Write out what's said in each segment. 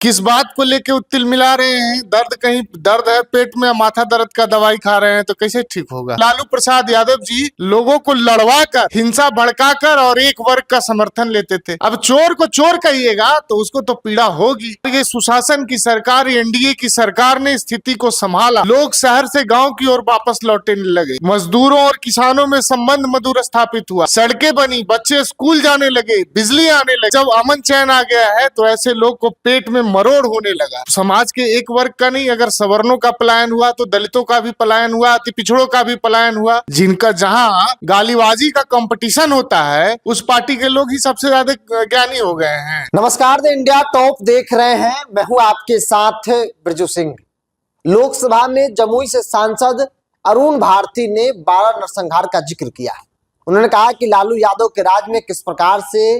किस बात को लेके तिल मिला रहे हैं? दर्द कहीं दर्द है पेट में, माथा दर्द का दवाई खा रहे हैं तो कैसे ठीक होगा? लालू प्रसाद यादव जी लोगों को लड़वा कर, हिंसा भड़काकर और एक वर्ग का समर्थन लेते थे। अब चोर को चोर कहिएगा तो उसको तो पीड़ा होगी। ये सुशासन की सरकार, एनडीए की सरकार ने स्थिति को संभाला। लोग शहर से गाँव की ओर वापस लौटने लगे। मजदूरों और किसानों में संबंध मधुर स्थापित हुआ। सड़कें बनी, बच्चे स्कूल जाने लगे, बिजली आने लगी। जब अमन चैन आ गया है तो ऐसे लोग को पेट में मरोड़ होने लगा। समाज के एक वर्ग का नहीं, अगर सवर्णों का पलायन हुआ तो दलितों का भी पलायन हुआ, अति पिछड़ों का भी पलायन हुआ। जिनका जहां गालीबाजी का कंपटीशन होता है उस पार्टी के लोग ही सबसे ज्यादा ज्ञानी हो गए हैं। नमस्कार, द इंडिया टॉप देख रहे हैं। मैं हूं आपके साथ ब्रजू सिंह। लोकसभा में जमुई से सांसद अरुण भारती ने 12 नरसंहार का जिक्र किया है। उन्होंने कहा कि लालू यादव के राज में किस प्रकार से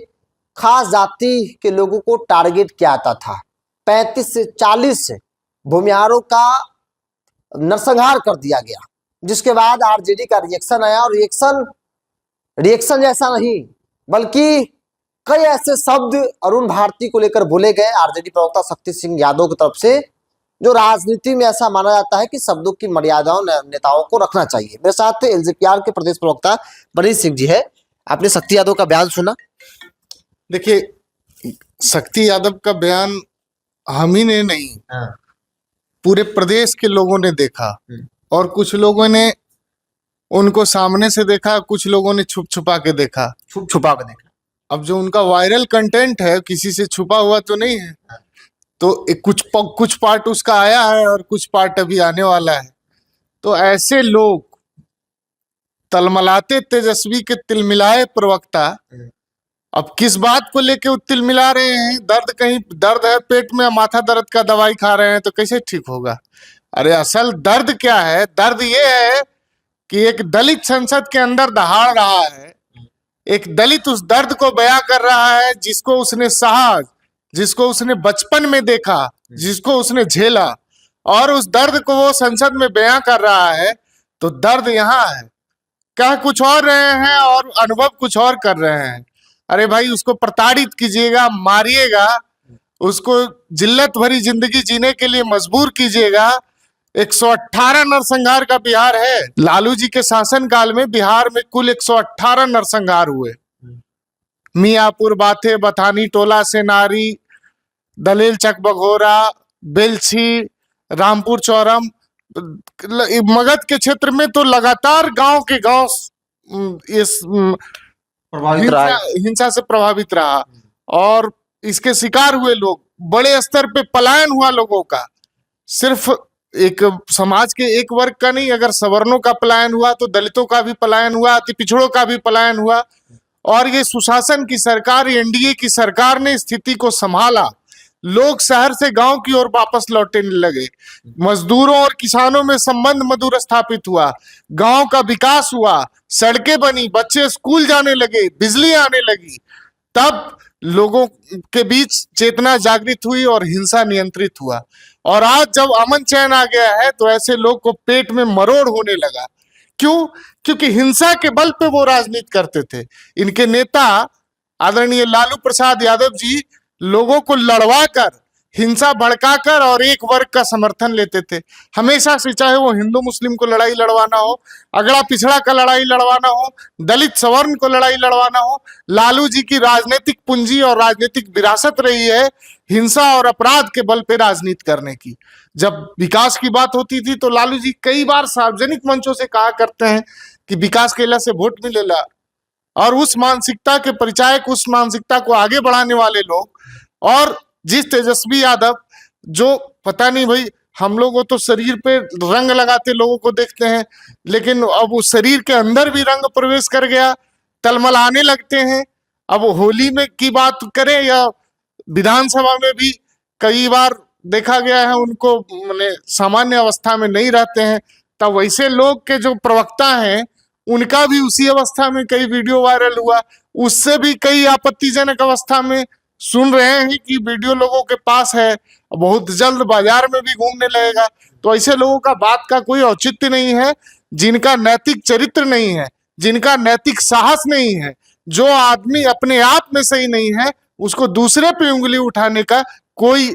खास जाति के लोगों को टारगेट किया जाता था। 35 से 40 भूमिहारों का नरसंहार कर दिया गया, जिसके बाद आरजेडी का रिएक्शन आया। और रिएक्शन जैसा नहीं बल्कि कई ऐसे शब्द अरुण भारती को लेकर बोले गए आरजेडी प्रवक्ता शक्ति सिंह यादव की तरफ से, जो राजनीति में ऐसा माना जाता है कि शब्दों की मर्यादाओं नेताओं को रखना चाहिए। मेरे साथ एलजेपीआर के प्रदेश प्रवक्ता मनीष सिंह जी है। आपने शक्ति यादव का बयान सुना? देखिए, शक्ति यादव का बयान हम ही ने नहीं, पूरे प्रदेश के लोगों ने देखा। और कुछ लोगों ने उनको सामने से देखा, कुछ लोगों ने छुप छुपा के देखा। अब जो उनका वायरल कंटेंट है किसी से छुपा हुआ तो नहीं है, तो कुछ पार्ट उसका आया है और कुछ पार्ट अभी आने वाला है। तो ऐसे लोग, तलमलाते तेजस्वी के तिलमिलाए प्रवक्ता, अब किस बात को लेके तिल मिला रहे हैं? दर्द कहीं दर्द है पेट में, माथा दर्द का दवाई खा रहे हैं तो कैसे ठीक होगा? अरे असल दर्द क्या है? दर्द ये है कि एक दलित संसद के अंदर दहाड़ रहा है। एक दलित उस दर्द को बयां कर रहा है जिसको उसने सहा, जिसको उसने बचपन में देखा, जिसको उसने झेला, और उस दर्द को वो संसद में बयां कर रहा है। तो दर्द यहाँ है, कह कुछ और रहे हैं और अनुभव कुछ और कर रहे हैं। अरे भाई, उसको प्रताड़ित कीजिएगा, मारिएगा, उसको जिल्लत भरी जिंदगी जीने के लिए मजबूर कीजिएगा। 118 नरसंहार का बिहार है। लालू जी के शासनकाल में बिहार में कुल 118 नरसंहार हुए। मियापुर, बाथे, बथानी टोला, सेनारी, दलेल चक बघोरा, बेलछी, रामपुर चौरम, मगध के क्षेत्र में तो लगातार गांव के गांव इस हिंसा से प्रभावित रहा और इसके शिकार हुए लोग। बड़े स्तर पे पलायन हुआ लोगों का, सिर्फ एक समाज के एक वर्ग का नहीं, अगर सवर्णों का पलायन हुआ तो दलितों का भी पलायन हुआ, अति पिछड़ों का भी पलायन हुआ। और ये सुशासन की सरकार, एनडीए की सरकार ने स्थिति को संभाला। लोग शहर से गांव की ओर वापस लौटने लगे। मजदूरों और किसानों में संबंध मधुर स्थापित हुआ। गांव का विकास हुआ, सड़कें बनी, बच्चे स्कूल जाने लगे, बिजली आने लगी। तब लोगों के बीच चेतना जागृत हुई और हिंसा नियंत्रित हुआ। और आज जब अमन चैन आ गया है तो ऐसे लोग को पेट में मरोड़ होने लगा। क्यों? क्योंकि हिंसा के बल पे वो राजनीति करते थे। इनके नेता आदरणीय लालू प्रसाद यादव जी लोगों को लड़वा कर, हिंसा भड़काकर और एक वर्ग का समर्थन लेते थे हमेशा से। चाहे वो हिंदू मुस्लिम को लड़ाई लड़वाना हो, अगड़ा पिछड़ा का लड़ाई लड़वाना हो, दलित सवर्ण को लड़ाई लड़वाना हो, लालू जी की राजनीतिक पूंजी और राजनीतिक विरासत रही है हिंसा और अपराध के बल पे राजनीति करने की। जब विकास की बात होती थी तो लालू जी कई बार सार्वजनिक मंचों से कहा करते हैं कि विकास केला से वोट मिलेला। और उस मानसिकता के परिचायक, उस मानसिकता को आगे बढ़ाने वाले लोग, और जिस तेजस्वी यादव, जो पता नहीं भाई, हम लोग तो शरीर पे रंग लगाते लोगों को देखते हैं, लेकिन अब उस शरीर के अंदर भी रंग प्रवेश कर गया, तलमलाने लगते हैं। अब होली में की बात करें या विधानसभा में भी कई बार देखा गया है उनको माने सामान्य अवस्था में नहीं रहते हैं। तब वैसे लोग के जो प्रवक्ता हैं उनका भी उसी अवस्था में कई वीडियो वायरल हुआ। उससे भी कई आपत्तिजनक अवस्था में सुन रहे हैं कि वीडियो लोगों के पास है, बहुत जल्द बाजार में भी घूमने लगेगा। तो ऐसे लोगों का बात का कोई औचित्य नहीं है, जिनका नैतिक चरित्र नहीं है, जिनका नैतिक साहस नहीं है। जो आदमी अपने आप में सही नहीं है उसको दूसरे पे उंगली उठाने का कोई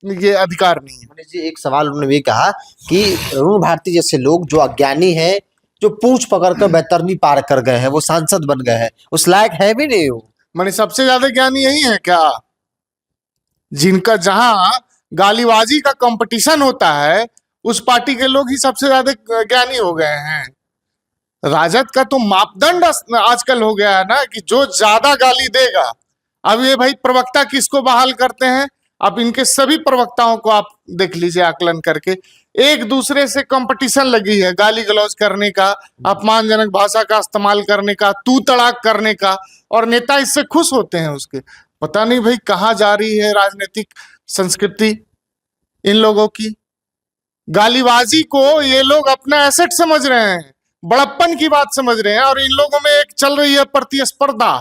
ये अधिकार नहीं है। मनीष जी, एक सवाल उन्होंने भी कहा कि अरुण भारती जैसे लोग जो अज्ञानी हैं, जो पूंछ पकड़कर बैतरनी पार कर गए हैं, वो सांसद बन गए हैं, उस लायक है भी नहीं वो। माने सबसे ज्यादा ज्ञानी यही है क्या? जिनका जहां गालीबाजी का कंपटीशन होता है उस पार्टी के लोग ही सबसे ज्यादा ज्ञानी हो गए हैं। राजद का तो मापदंड आजकल हो गया है ना कि जो ज्यादा गाली देगा। अब ये भाई प्रवक्ता किसको बहाल करते हैं? अब इनके सभी प्रवक्ताओं को आप देख लीजिए आकलन करके, एक दूसरे से कंपटीशन लगी है गाली गलौज करने का, अपमानजनक भाषा का इस्तेमाल करने का, तू तड़ाक करने का, और नेता इससे खुश होते हैं उसके। पता नहीं भाई कहाँ जा रही है राजनीतिक संस्कृति इन लोगों की। गालीबाजी को ये लोग अपना एसेट समझ रहे हैं, बड़प्पन की बात समझ रहे हैं, और इन लोगों में एक चल रही है प्रतिस्पर्धा।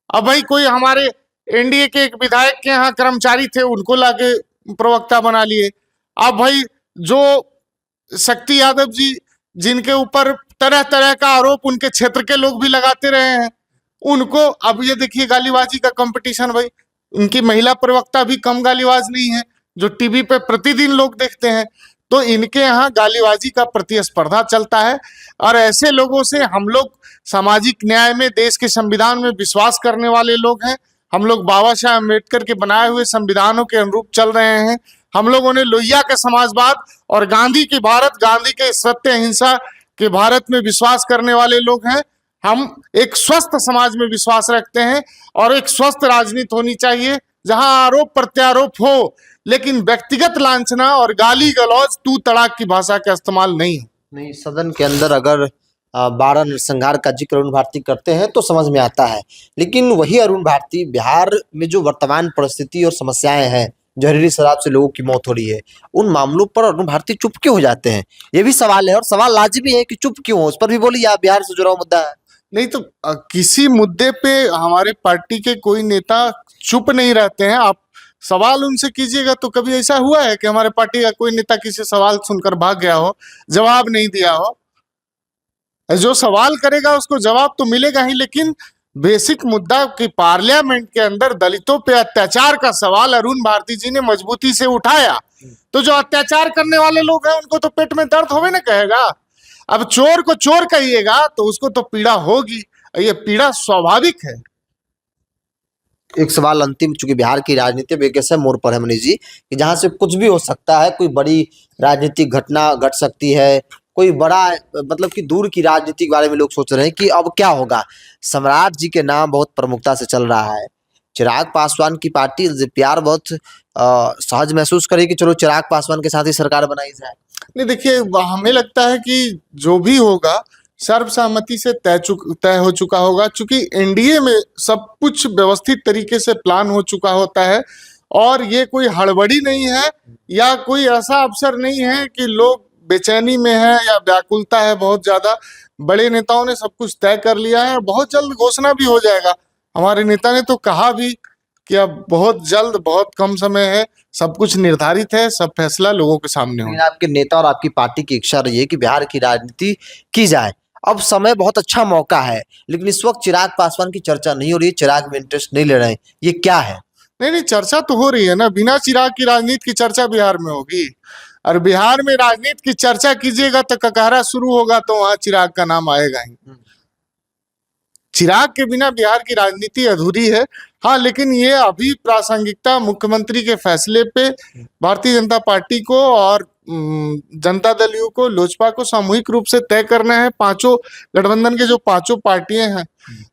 अब भाई कोई हमारे एनडीए के एक विधायक के यहाँ कर्मचारी थे, उनको लाके प्रवक्ता बना लिए। अब भाई जो शक्ति यादव जी, जिनके ऊपर तरह तरह का आरोप उनके क्षेत्र के लोग भी लगाते रहे हैं, उनको अब ये देखिए गालीबाजी का कंपटीशन। भाई उनकी महिला प्रवक्ता भी कम गालीबाज नहीं है, जो टीवी पे प्रतिदिन लोग देखते हैं। तो इनके यहाँ गालीबाजी का प्रतिस्पर्धा चलता है, और ऐसे लोगों से हम लोग सामाजिक न्याय में, देश के संविधान में विश्वास करने वाले लोग हैं। हम लोग बाबा साहब अम्बेडकर के बनाए हुए संविधानों के अनुरूप चल रहे हैं। हम लोगों ने लोहिया के समाजवाद और गांधी के भारत, गांधी के सत्य अहिंसा के भारत में विश्वास करने वाले लोग हैं। हम एक स्वस्थ समाज में विश्वास रखते हैं, और एक स्वस्थ राजनीति होनी चाहिए जहां आरोप प्रत्यारोप हो, लेकिन व्यक्तिगत लांछना और गाली गलौज, तू तड़ाक की भाषा का इस्तेमाल नहीं। नहीं, सदन के अंदर अगर 12 नरसंहार का जिक्र अरुण भारती करते हैं तो समझ में आता है, लेकिन वही अरुण भारती बिहार में जो वर्तमान परिस्थिति और समस्याएं हैं, जहरीली शराब से लोगों की मौत हो रही है, उन मामलों पर अरुण भारती चुप क्यों हो जाते हैं? ये भी सवाल है, और सवाल लाजमी है कि चुप क्यों हो। उस पर भी बोलिए, आप बिहार से जुड़ा हुआ मुद्दा है। नहीं तो किसी मुद्दे पे हमारे पार्टी के कोई नेता चुप नहीं रहते हैं। आप सवाल उनसे कीजिएगा तो कभी ऐसा हुआ है कि हमारे पार्टी का कोई नेता किसी सवाल सुनकर भाग गया हो, जवाब नहीं दिया हो? जो सवाल करेगा उसको जवाब तो मिलेगा ही, लेकिन बेसिक मुद्दा कि पार्लियामेंट के अंदर दलितों पे अत्याचार का सवाल अरुण भारती जी ने मजबूती से उठाया, तो जो अत्याचार करने वाले लोग हैं उनको तो पेट में दर्द होवे ना कहेगा। अब चोर को चोर कहिएगा तो उसको तो पीड़ा होगी, ये पीड़ा स्वाभाविक है। एक सवाल अंतिम, चूंकि बिहार की राजनीति में एक ऐसे मोड़ पर है मनीष जी कि जहां से कुछ भी हो सकता है, कोई बड़ी राजनीतिक घटना घट सकती है, कोई बड़ा, मतलब कि दूर की राजनीति के बारे में लोग सोच रहे हैं कि अब क्या होगा। सम्राट जी के नाम बहुत प्रमुखता से चल रहा है। चिराग पासवान की पार्टी एलजेपीआर बहुत सहज महसूस करे कि चलो चिराग पासवान के साथ ही सरकार बनाई जाए। नहीं देखिए, हमें लगता है कि जो भी होगा सर्वसहमति से तय हो चुका होगा, क्योंकि एनडीए में सब कुछ व्यवस्थित तरीके से प्लान हो चुका होता है, और ये कोई हड़बड़ी नहीं है या कोई ऐसा अवसर नहीं है कि लोग बेचैनी में है या व्याकुलता है बहुत ज्यादा। बड़े नेताओं ने सब कुछ तय कर लिया है, बहुत जल्द घोषणा भी हो जाएगा। हमारे नेता ने तो कहा भी कि अब बहुत जल्द, बहुत कम समय है, सब कुछ निर्धारित है, सब फैसला लोगों के सामने लेकिन होगा। आपके नेता और आपकी पार्टी की इच्छा रही है कि बिहार की राजनीति की जाए। अब समय बहुत अच्छा मौका है, लेकिन इस वक्त चिराग पासवान की चर्चा नहीं हो रही है, चिराग में इंटरेस्ट नहीं ले रहे हैं, ये क्या है? नहीं नहीं, चर्चा तो हो रही है ना। बिना चिराग की राजनीति की चर्चा बिहार में होगी? और बिहार में राजनीति की चर्चा कीजिएगा तो ककहरा शुरू होगा, तो वहां चिराग का नाम आएगा ही। चिराग के बिना बिहार की राजनीति अधूरी है। हाँ, लेकिन ये अभी प्रासंगिकता मुख्यमंत्री के फैसले पे भारतीय जनता पार्टी को और जनता दल यू को, लोजपा को सामूहिक रूप से तय करना है। पांचों गठबंधन के जो पांचों पार्टियां हैं,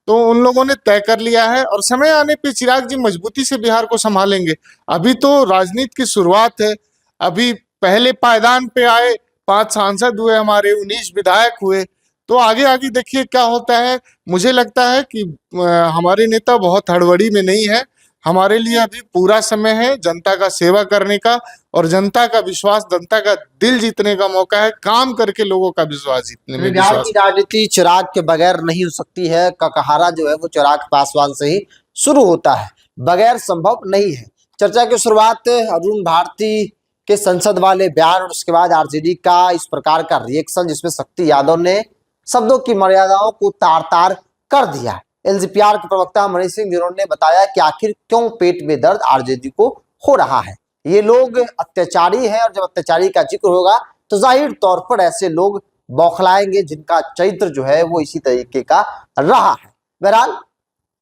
तो उन लोगों ने तय कर लिया है, और समय आने पे चिराग जी मजबूती से बिहार को संभालेंगे। अभी तो राजनीति की शुरुआत है। अभी पहले पायदान पे आए, 5 सांसद हुए हमारे, 19 विधायक हुए, तो आगे आगे देखिए क्या होता है। मुझे लगता है कि हमारे नेता बहुत हड़बड़ी में नहीं है। हमारे लिए अभी पूरा समय है जनता का सेवा करने का, और जनता का विश्वास, जनता का दिल जीतने का मौका है, काम करके लोगों का विश्वास जीतने में। बिहार की राजनीति चिराग के बगैर नहीं हो सकती है। ककहारा जो है वो चिराग पासवान से ही शुरू होता है, बगैर संभव नहीं है। चर्चा की शुरुआत अरुण भारती के संसद वाले बयान और उसके बाद आरजेडी का इस प्रकार का रिएक्शन, जिसमें शक्ति यादव ने शब्दों की मर्यादाओं को तार तार कर दिया। एलजेपीआर के प्रवक्ता मनीष सिंह गिरोन ने बताया कि आखिर क्यों पेट में दर्द आरजेडी को हो रहा है। ये लोग अत्याचारी हैं, और जब अत्याचारी का जिक्र होगा तो जाहिर तौर पर ऐसे लोग बौखलाएंगे जिनका चरित्र जो है वो इसी तरीके का रहा है। बहरहाल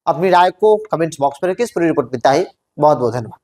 अपनी राय को कमेंट बॉक्स में रखिए। इस पूरी रिपोर्ट में इतना ही। बहुत बहुत धन्यवाद।